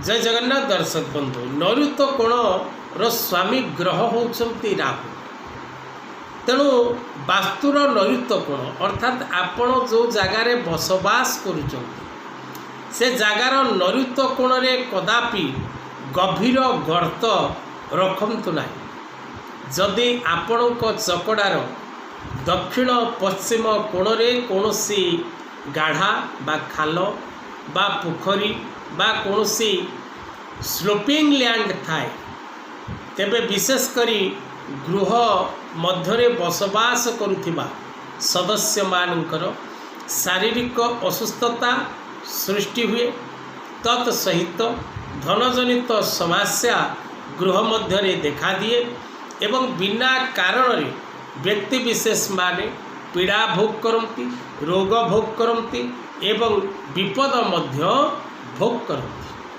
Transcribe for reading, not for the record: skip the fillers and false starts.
जय जगन्नाथ दर्शक बंधु नैऋत्य कोणर स्वामी ग्रह होउछंती राहु। तेणु वास्तुर नैऋत्य कोण अर्थात आपण जो जगार बसवास करुचंती से जगार नैऋत्य कोण रे कदापि गभीर गर्त रखंतु नाही। जदि आपणक चकड़ार दक्षिण पश्चिम कोण रे कोनोसी गाढ़ा बा खाल बा पोखरी बा कोनोसी स्लोपिंग लैंड थाए तेबे विशेष करी गृह मध्यरे बसवास करुथिबा सदस्य मानकर शारीरिक असुस्थता सृष्टि हुए। तत्सहित धनजनित समस्या गृह मध्यरे देखा दिए एवं बिना कारण रे व्यक्ति विशेष माने पीड़ा भोग करती, रोग भोग करती एवं विपद मध्य भोग करती।